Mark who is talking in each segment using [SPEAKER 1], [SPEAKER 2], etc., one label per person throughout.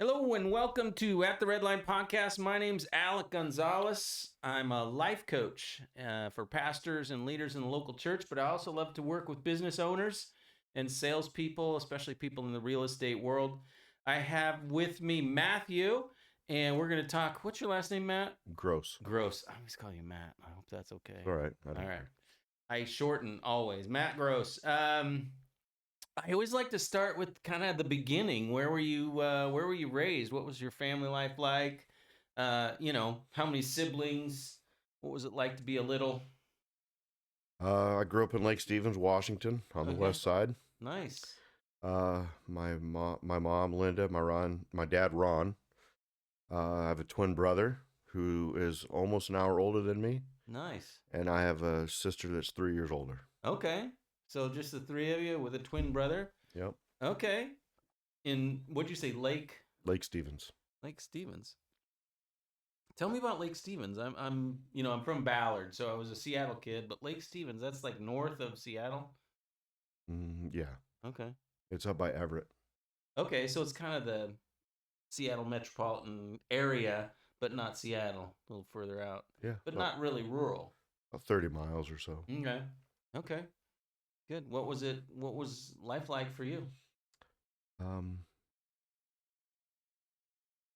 [SPEAKER 1] Hello and welcome to At the Red Line Podcast. My name's Alec Gonzalez. I'm a life coach for pastors and leaders in the local church, but I also love to work with business owners and salespeople, especially people in the real estate world. I have with me Matthew, and we're going to talk. What's your last name, Matt?
[SPEAKER 2] Gross.
[SPEAKER 1] Gross. I always call you Matt. I hope that's okay.
[SPEAKER 2] All right.
[SPEAKER 1] All right. I shorten always. Matt Gross. I always like to start with kind of the beginning. Where were you? Where were you raised? What was your family life like? How many siblings? What was it like to be a little?
[SPEAKER 2] I grew up in Lake Stevens, Washington, on the
[SPEAKER 1] Okay.
[SPEAKER 2] west side.
[SPEAKER 1] Nice.
[SPEAKER 2] My mom Linda, my dad Ron. I have a twin brother who is almost an hour older than me,
[SPEAKER 1] Nice.
[SPEAKER 2] and I have a sister that's 3 years older.
[SPEAKER 1] Okay. So just the three of you with a twin brother.
[SPEAKER 2] Yep.
[SPEAKER 1] Okay. In what'd you say,
[SPEAKER 2] Lake Stevens.
[SPEAKER 1] Lake Stevens? Tell me about Lake Stevens. I'm from Ballard, so I was a Seattle kid, but Lake Stevens, that's like north of Seattle.
[SPEAKER 2] Yeah.
[SPEAKER 1] Okay.
[SPEAKER 2] It's up by Everett.
[SPEAKER 1] Okay, so it's kind of the Seattle metropolitan area, but not Seattle, a little further out.
[SPEAKER 2] Yeah.
[SPEAKER 1] But not really rural.
[SPEAKER 2] About 30 miles or so.
[SPEAKER 1] Okay. Okay. Good. What was life like for you?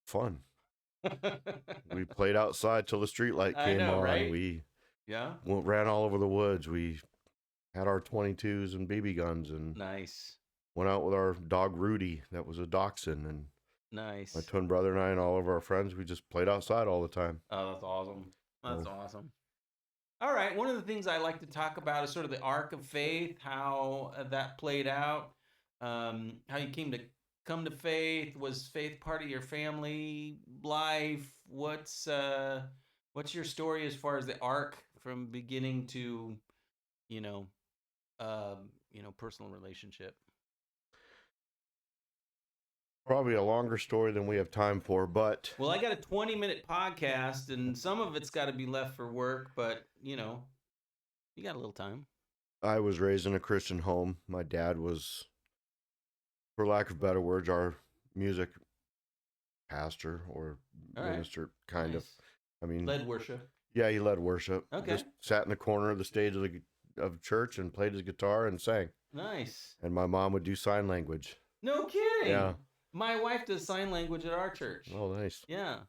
[SPEAKER 2] Fun. We played outside till the street light
[SPEAKER 1] I
[SPEAKER 2] came
[SPEAKER 1] know,
[SPEAKER 2] on.
[SPEAKER 1] right?
[SPEAKER 2] We
[SPEAKER 1] Yeah.
[SPEAKER 2] ran all over the woods. We had our 22s and BB guns and
[SPEAKER 1] Nice.
[SPEAKER 2] went out with our dog Rudy, that was a dachshund, and
[SPEAKER 1] Nice.
[SPEAKER 2] my twin brother and I and all of our friends. We just played outside all the time.
[SPEAKER 1] Oh, that's awesome. That's
[SPEAKER 2] Oh.
[SPEAKER 1] awesome. All right. One of the things I like to talk about is sort of the arc of faith, how that played out, how you come to faith. Was faith part of your family life? What's your story as far as the arc from beginning to, you know, personal relationship?
[SPEAKER 2] Probably a longer story than we have time for, but
[SPEAKER 1] Well, I got a 20-minute podcast, and some of it's got to be left for work, but you got a little time.
[SPEAKER 2] I was raised in a Christian home. My dad was, for lack of better words, our music pastor or
[SPEAKER 1] All right.
[SPEAKER 2] minister, kind of.
[SPEAKER 1] Nice.
[SPEAKER 2] I mean,
[SPEAKER 1] Led worship.
[SPEAKER 2] yeah, he led worship.
[SPEAKER 1] Okay.
[SPEAKER 2] Just sat in the corner of the stage of church and played his guitar and sang.
[SPEAKER 1] Nice.
[SPEAKER 2] And my mom would do sign language.
[SPEAKER 1] No kidding.
[SPEAKER 2] Yeah.
[SPEAKER 1] My wife does sign language at our church.
[SPEAKER 2] Oh, nice.
[SPEAKER 1] Yeah.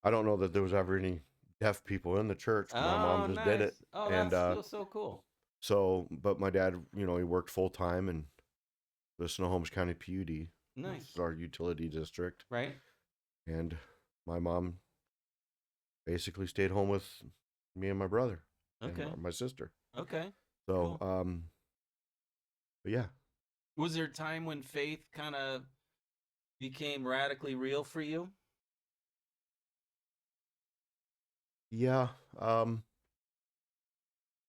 [SPEAKER 2] I don't know that there was ever any deaf people in the church. My mom just did it.
[SPEAKER 1] Oh,
[SPEAKER 2] and
[SPEAKER 1] that's so cool.
[SPEAKER 2] So, but my dad, he worked full time in the Snohomish County PUD.
[SPEAKER 1] Nice.
[SPEAKER 2] This is our utility district.
[SPEAKER 1] Right.
[SPEAKER 2] And my mom basically stayed home with me and my brother.
[SPEAKER 1] Okay.
[SPEAKER 2] And my sister.
[SPEAKER 1] Okay.
[SPEAKER 2] So,
[SPEAKER 1] Cool.
[SPEAKER 2] but yeah.
[SPEAKER 1] Was there a time when faith kind of became radically real for you?
[SPEAKER 2] Yeah.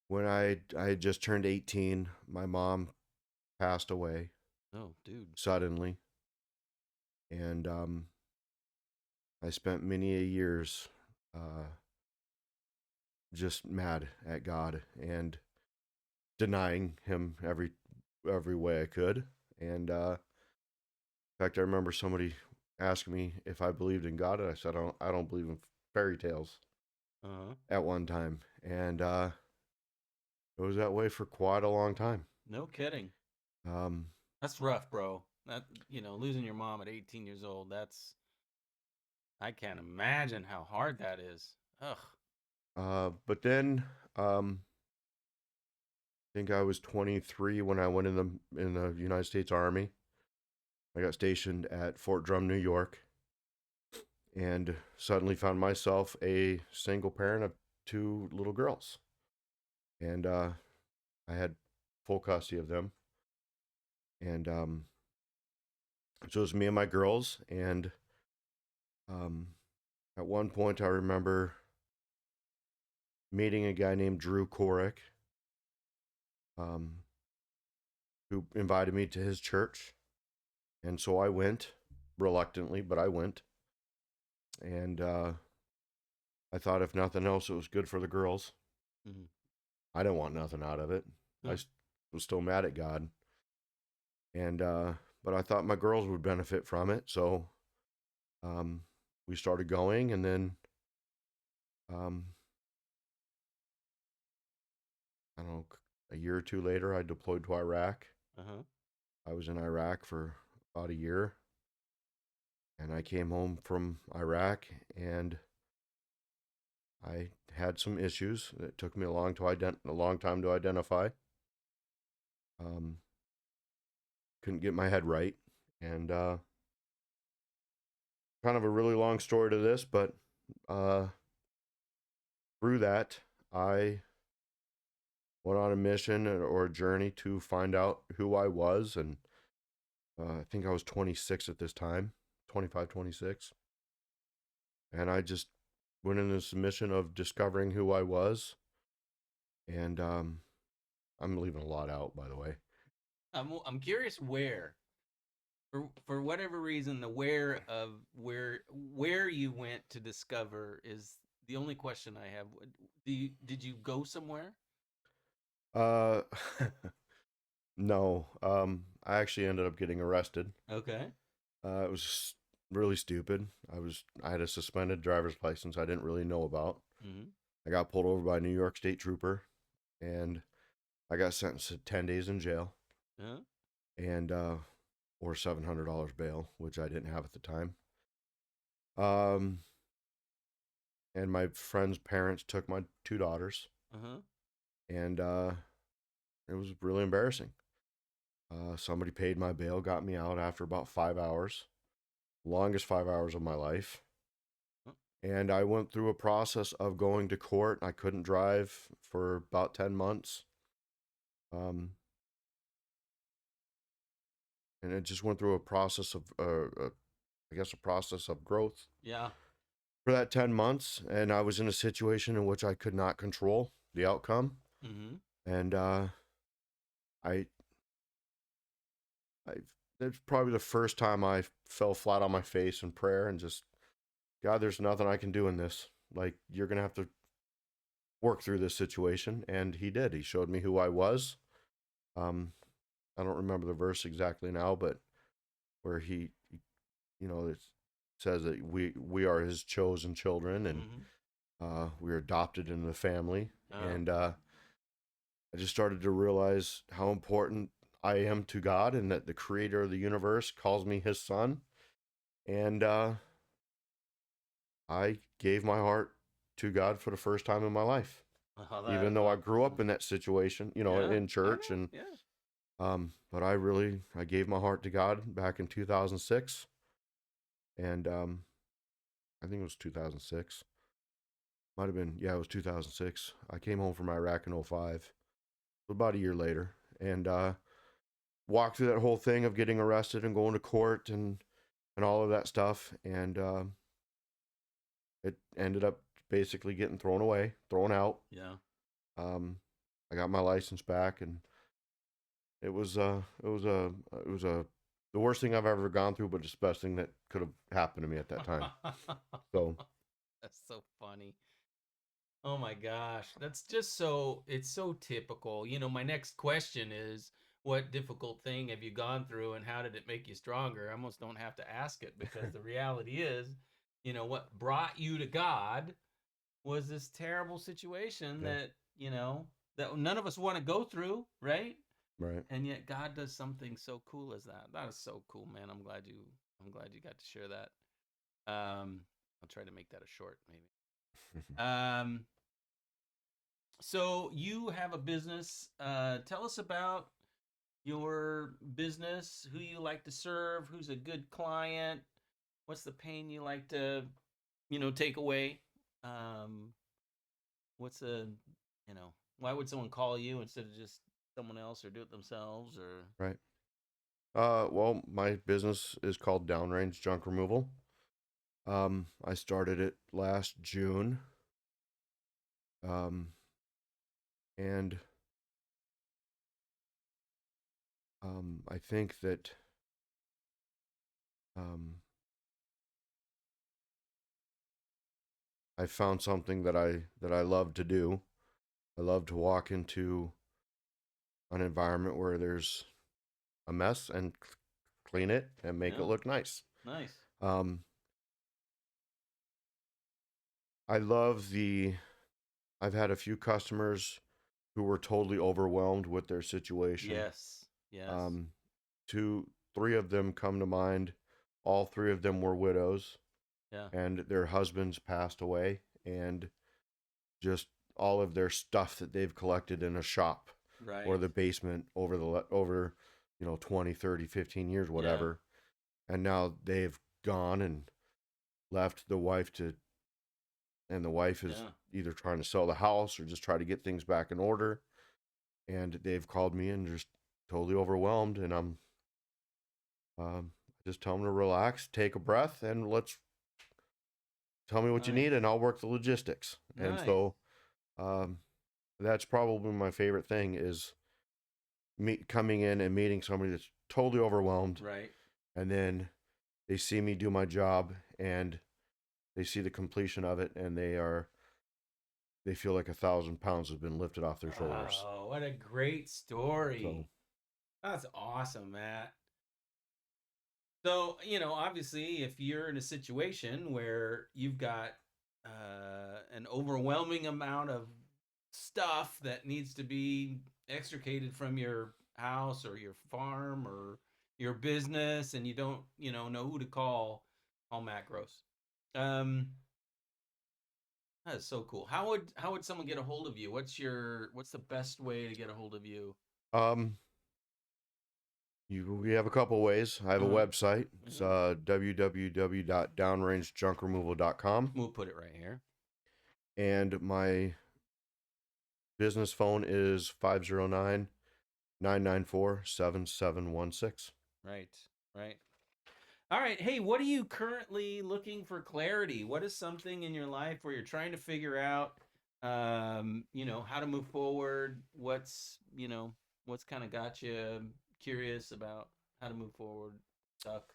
[SPEAKER 2] When I had just turned 18, my mom passed away.
[SPEAKER 1] Oh, dude.
[SPEAKER 2] Suddenly. And I spent many a years just mad at God and denying him every way I could. And in fact, I remember somebody asking me if I believed in God, and I said I don't believe in fairy tales. At one time, and it was that way for quite a long time.
[SPEAKER 1] No kidding. That's rough, bro. That losing your mom at 18 years old. I can't imagine how hard that is. Ugh.
[SPEAKER 2] But then I think I was 23 when I went in the United States Army. I got stationed at Fort Drum, New York, and suddenly found myself a single parent of 2 little girls. And I had full custody of them. And so it was me and my girls. And at one point I remember meeting a guy named Drew Korek, who invited me to his church. And so I went, reluctantly, but I went. And I thought if nothing else, it was good for the girls.
[SPEAKER 1] Mm-hmm.
[SPEAKER 2] I didn't want nothing out of it. I was still mad at God. And but I thought my girls would benefit from it. So Um, we started going, and then um, I don't know, a year or two later, I deployed to Iraq.
[SPEAKER 1] Uh-huh.
[SPEAKER 2] I was in Iraq for about a year, and I came home from Iraq, and I had some issues. It took me a long time to identify. Um, couldn't get my head right, and kind of a really long story to this, but uh, through that, I went on a mission or a journey to find out who I was, and I think I was 26 at this time, 25, 26, and I just went in this mission of discovering who I was, and I'm leaving a lot out, by the way.
[SPEAKER 1] I'm curious where. For whatever reason, the where of where you went to discover is the only question I have. Did you go somewhere?
[SPEAKER 2] Uh, no, I actually ended up getting arrested.
[SPEAKER 1] Okay.
[SPEAKER 2] It was really stupid. I had a suspended driver's license I didn't really know about.
[SPEAKER 1] Mm-hmm.
[SPEAKER 2] I got pulled over by a New York State trooper, and I got sentenced to 10 days in jail
[SPEAKER 1] Uh-huh.
[SPEAKER 2] and or $700 bail, which I didn't have at the time. Um, and my friend's parents took my two daughters,
[SPEAKER 1] Uh-huh.
[SPEAKER 2] and it was really embarrassing. Somebody paid my bail, got me out after about 5 hours, longest 5 hours of my life.
[SPEAKER 1] Huh.
[SPEAKER 2] And I went through a process of going to court. I couldn't drive for about 10 months. Um, and it just went through a process of, I guess, a process of growth
[SPEAKER 1] Yeah.
[SPEAKER 2] for that 10 months. And I was in a situation in which I could not control the outcome.
[SPEAKER 1] Mm-hmm.
[SPEAKER 2] And I, I, it's probably the first time I fell flat on my face in prayer and just, God, there's nothing I can do in this. Like, you're going to have to work through this situation. And he did. He showed me who I was. Um, I don't remember the verse exactly now, but where it says that we are his chosen children, and
[SPEAKER 1] Mm-hmm.
[SPEAKER 2] we're adopted into the family.
[SPEAKER 1] Oh.
[SPEAKER 2] And I just started to realize how important I am to God, and that the creator of the universe calls me his son. And I gave my heart to God for the first time in my life,
[SPEAKER 1] Oh, that
[SPEAKER 2] even
[SPEAKER 1] is
[SPEAKER 2] though I grew up
[SPEAKER 1] awesome.
[SPEAKER 2] in that situation,
[SPEAKER 1] Yeah.
[SPEAKER 2] in
[SPEAKER 1] I
[SPEAKER 2] church.
[SPEAKER 1] know.
[SPEAKER 2] And
[SPEAKER 1] Yeah.
[SPEAKER 2] but I gave my heart to God back in 2006, and I think it was 2006. Might have been, yeah, it was 2006. I came home from Iraq in '05, about a year later, and walked through that whole thing of getting arrested and going to court and all of that stuff, and it ended up basically getting thrown out.
[SPEAKER 1] Yeah.
[SPEAKER 2] Um, I got my license back, and it was a the worst thing I've ever gone through, but it's the best thing that could have happened to me at that time. So
[SPEAKER 1] That's so funny. Oh my gosh. That's just so it's so typical. My next question is what difficult thing have you gone through and how did it make you stronger? I almost don't have to ask it because the reality is, what brought you to God was this terrible situation
[SPEAKER 2] yeah,
[SPEAKER 1] that none of us want to go through, right?
[SPEAKER 2] right.
[SPEAKER 1] And yet God does something so cool as that. That is so cool, man. I'm glad you got to share that. I'll try to make that a short maybe. Um so you have a business. Tell us about your business, who you like to serve, who's a good client, what's the pain you like to, take away. Um what's a why would someone call you instead of just someone else or do it themselves or
[SPEAKER 2] Right. Well, my business is called Downrange Junk Removal. I started it last June. Um, and I think that um, I found something that I love to do. I love to walk into an environment where there's a mess and clean it and make it
[SPEAKER 1] yeah,
[SPEAKER 2] look nice.
[SPEAKER 1] nice.
[SPEAKER 2] Um, I love the. I've had a few customers who were totally overwhelmed with their situation.
[SPEAKER 1] Yes. Yes.
[SPEAKER 2] Um, three of them come to mind. All three of them were widows,
[SPEAKER 1] Yeah.
[SPEAKER 2] and their husbands passed away, and just all of their stuff that they've collected in a shop or
[SPEAKER 1] Right.
[SPEAKER 2] the basement over 20, 30, 15 years,
[SPEAKER 1] Yeah.
[SPEAKER 2] whatever. And now they've gone and left the wife is
[SPEAKER 1] Yeah.
[SPEAKER 2] either trying to sell the house or just try to get things back in order. And they've called me and just totally overwhelmed. And I'm just tell them to relax, take a breath, and let's tell me what you
[SPEAKER 1] Nice.
[SPEAKER 2] need, and I'll work the logistics. And
[SPEAKER 1] Nice.
[SPEAKER 2] so that's probably my favorite thing is coming in and meeting somebody that's totally overwhelmed,
[SPEAKER 1] Right.
[SPEAKER 2] and then they see me do my job and they see the completion of it, and they feel like 1,000 pounds has been lifted off their shoulders.
[SPEAKER 1] Oh, what a great story.
[SPEAKER 2] So
[SPEAKER 1] That's awesome, Matt. So, obviously, if you're in a situation where you've got an overwhelming amount of stuff that needs to be extricated from your house or your farm or your business, and you don't, know who to call Matt Gross. That is so cool. How would someone get a hold of you? What's the best way to get a hold of you?
[SPEAKER 2] um, we have a couple ways. I have a
[SPEAKER 1] Uh-huh.
[SPEAKER 2] website. It's www.downrangejunkremoval.com,
[SPEAKER 1] We'll put it right here.
[SPEAKER 2] and my business phone is 509-994-7716.
[SPEAKER 1] Right. Right. All right. Hey, what are you currently looking for clarity? What is something in your life where you're trying to figure out, how to move forward? What's kind of got you curious about how to move forward? Stuck.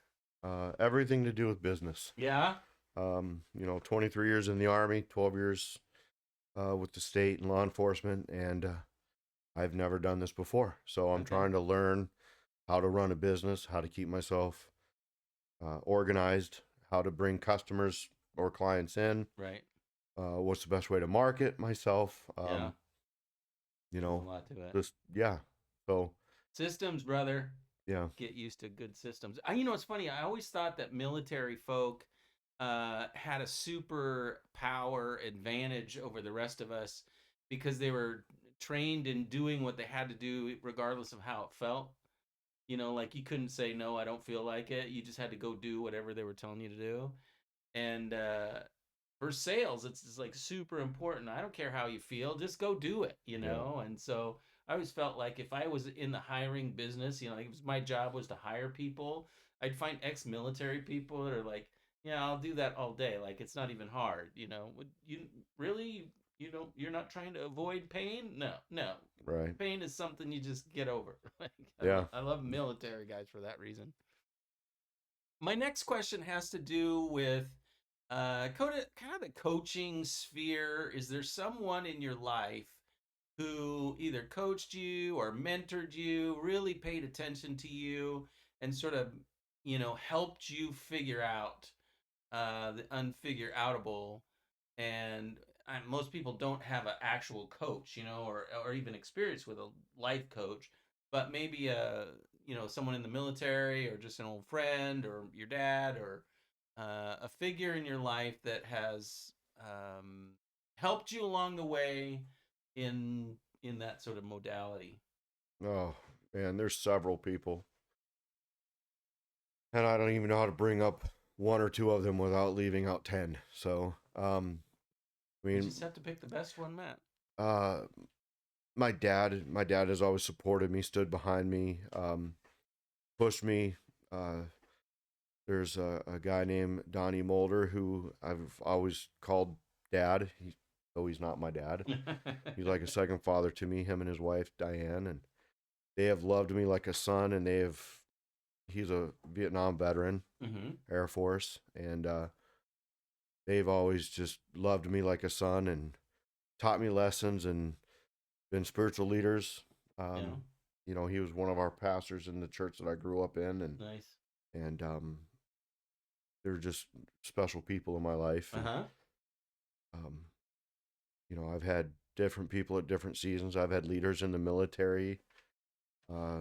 [SPEAKER 2] Everything to do with business.
[SPEAKER 1] Yeah.
[SPEAKER 2] 23 years in the Army, 12 years with the state and law enforcement, and I've never done this before. So I'm
[SPEAKER 1] Okay.
[SPEAKER 2] trying to learn how to run a business, how to keep myself organized, how to bring customers or clients in,
[SPEAKER 1] Right.
[SPEAKER 2] what's the best way to market myself.
[SPEAKER 1] Yeah.
[SPEAKER 2] You
[SPEAKER 1] There's a
[SPEAKER 2] know,
[SPEAKER 1] lot to it.
[SPEAKER 2] just, yeah. So,
[SPEAKER 1] Systems, brother.
[SPEAKER 2] yeah.
[SPEAKER 1] Get used to good systems. It's funny. I always thought that military folk had a super power advantage over the rest of us because they were trained in doing what they had to do, regardless of how it felt. Like you couldn't say no, I don't feel like it. You just had to go do whatever they were telling you to do. And for sales, it's like super important. I don't care how you feel, just go do it. And so I always felt like if I was in the hiring business, like my job was to hire people, I'd find ex-military people that are like, yeah, I'll do that all day. Like it's not even hard. Would you really, you're not trying to avoid pain? No.
[SPEAKER 2] Right.
[SPEAKER 1] Pain is something you just get over. Like
[SPEAKER 2] Yeah.
[SPEAKER 1] I love military guys for that reason. My next question has to do with kind of the coaching sphere. Is there someone in your life who either coached you or mentored you, really paid attention to you, and sort of, helped you figure out the unfigure outable? And most people don't have an actual coach, or even experience with a life coach, but maybe someone in the military or just an old friend or your dad or a figure in your life that has helped you along the way in that sort of modality.
[SPEAKER 2] Oh, man, there's several people. And I don't even know how to bring up one or two of them without leaving out 10. So, I
[SPEAKER 1] You
[SPEAKER 2] mean,
[SPEAKER 1] just have to pick the best one, Matt.
[SPEAKER 2] uh, my dad has always supported me, stood behind me, pushed me. There's a guy named Donnie Mulder who I've always called dad. Though he's not my dad. He's like a second father to me, him and his wife, Diane, and they have loved me like a son, and he's a Vietnam veteran, Air Force, and they've always just loved me like a son and taught me lessons and been spiritual leaders. He was one of our pastors in the church that I grew up in, and
[SPEAKER 1] Nice.
[SPEAKER 2] and they're just special people in my life. Um, I've had different people at different seasons. I've had leaders in the military. Uh,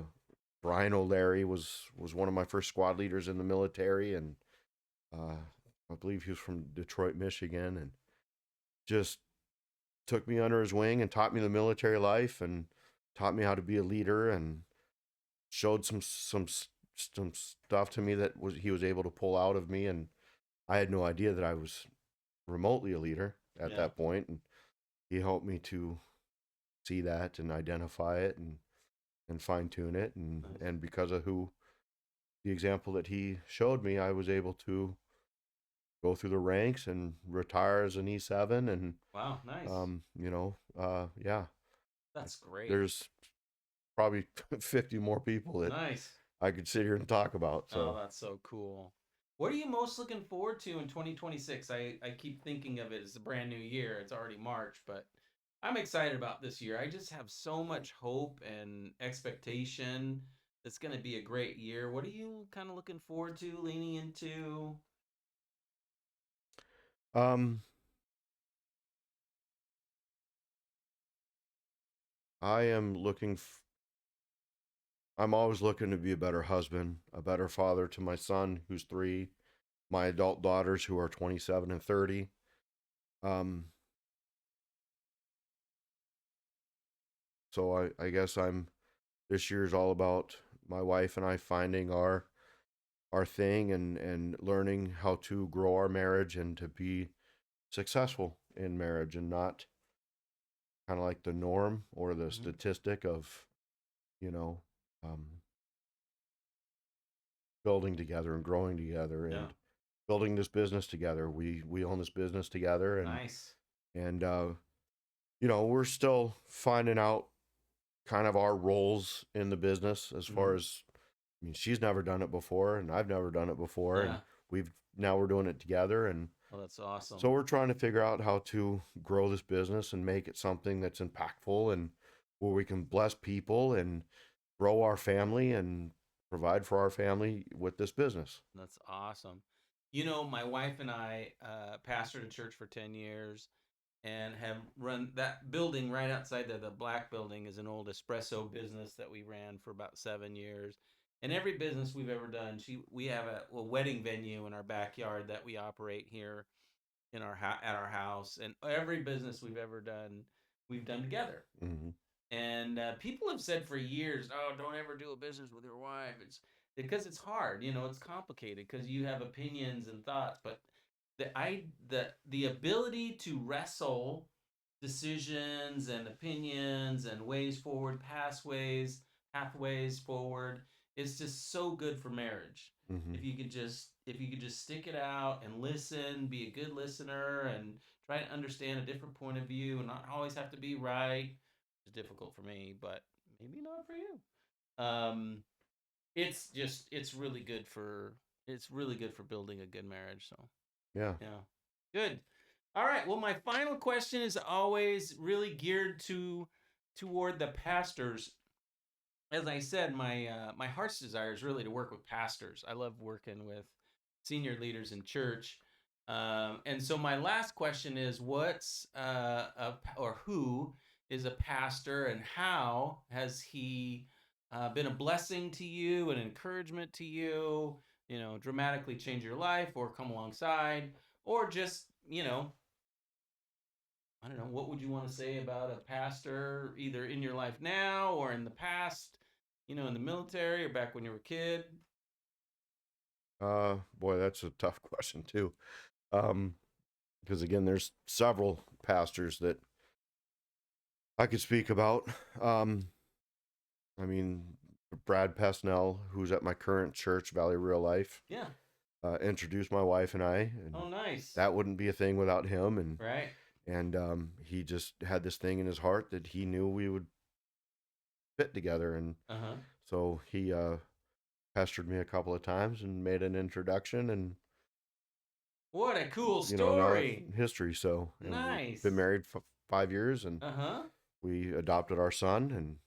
[SPEAKER 2] Brian O'Leary was one of my first squad leaders in the military, and uh, I believe he was from Detroit, Michigan, and just took me under his wing and taught me the military life and taught me how to be a leader and showed some stuff to me that was he was able to pull out of me, and I had no idea that I was remotely a leader at
[SPEAKER 1] Yeah.
[SPEAKER 2] that point, and he helped me to see that and identify it and fine tune it,
[SPEAKER 1] Nice.
[SPEAKER 2] and because of who the example that he showed me, I was able to go through the ranks and retire as an E7, and
[SPEAKER 1] Wow. Nice.
[SPEAKER 2] yeah,
[SPEAKER 1] That's great.
[SPEAKER 2] there's probably 50 more people that
[SPEAKER 1] Nice.
[SPEAKER 2] I could sit here and talk about.
[SPEAKER 1] Oh,
[SPEAKER 2] So,
[SPEAKER 1] that's so cool. What are you most looking forward to in 2026? I keep thinking of it as a brand new year. It's already March, but I'm excited about this year. I just have so much hope and expectation. It's going to be a great year. What are you kind of looking forward to, leaning into?
[SPEAKER 2] um, I am I'm always looking to be a better husband, a better father to my son who's 3, my adult daughters who are 27 and 30. Um, so I guess this year's all about my wife and I finding our thing and learning how to grow our marriage and to be successful in marriage and not kind of like the norm or the
[SPEAKER 1] Mhm.
[SPEAKER 2] statistic of, you know, um, building together and growing together
[SPEAKER 1] Yeah.
[SPEAKER 2] and building this business together. We own this business together,
[SPEAKER 1] Nice.
[SPEAKER 2] and we're still finding out kind of our roles in the business as far
[SPEAKER 1] Hmm.
[SPEAKER 2] as, I mean, she's never done it before and I've never done it before, and
[SPEAKER 1] Yeah.
[SPEAKER 2] we're doing it together, and
[SPEAKER 1] Well, that's awesome.
[SPEAKER 2] so we're trying to figure out how to grow this business and make it something that's impactful and where we can bless people and grow our family and provide for our family with this business.
[SPEAKER 1] That's awesome. You know, my wife and I pastored a church for 10 years and have run that building right outside there. The black building is an old espresso business that we ran for about 7 years. And every business we've ever done, we have a wedding venue in our backyard that we operate here in at our house. And every business we've done together.
[SPEAKER 2] Mm-hmm.
[SPEAKER 1] And people have said for years, "Oh, don't ever do a business with your wife." It's because it's hard, it's complicated because you have opinions and thoughts. But the ability to wrestle decisions and opinions and ways forward, pathways forward is just so good for marriage.
[SPEAKER 2] Mm-hmm.
[SPEAKER 1] If you could just stick it out and listen, be a good listener, and try to understand a different point of view, and not always have to be right. It's difficult for me, but maybe not for you. Um, it's really good for building a good marriage. So
[SPEAKER 2] Yeah.
[SPEAKER 1] yeah, good. All right. Well, my final question is always really geared toward the pastors. As I said, my heart's desire is really to work with pastors. I love working with senior leaders in church. And so my last question is, who is a pastor, and how has he been a blessing to you, an encouragement to you? Dramatically change your life, or come alongside, or just I don't know. What would you want to say about a pastor, either in your life now or in the past? In the military or back when you were a kid?
[SPEAKER 2] Boy, that's a tough question too. Um, because again, there's several pastors that I could speak about. I mean, Brad Pesnell, who's at my current church, Valley Real Life,
[SPEAKER 1] Yeah.
[SPEAKER 2] introduced my wife and I, and
[SPEAKER 1] Oh, nice.
[SPEAKER 2] that wouldn't be a thing without him.
[SPEAKER 1] Right.
[SPEAKER 2] And he just had this thing in his heart that he knew we would fit together, and
[SPEAKER 1] Uh huh.
[SPEAKER 2] so he pestered me a couple of times and made an introduction, and
[SPEAKER 1] What a cool
[SPEAKER 2] now that's
[SPEAKER 1] story.
[SPEAKER 2] history. So, and we've been
[SPEAKER 1] Nice.
[SPEAKER 2] married for 5 years, and
[SPEAKER 1] Uh huh.
[SPEAKER 2] we adopted our son, and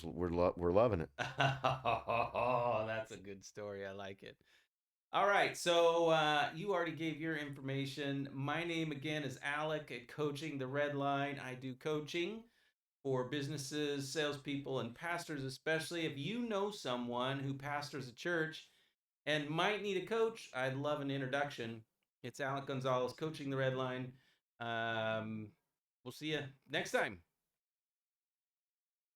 [SPEAKER 2] we're loving it.
[SPEAKER 1] Oh, that's a good story. I like it. All right. So you already gave your information. My name again is Alec at Coaching the Red Line. I do coaching for businesses, salespeople, and pastors, especially. If you know someone who pastors a church and might need a coach, I'd love an introduction. It's Alec Gonzalez, Coaching the Red Line. We'll see you next time.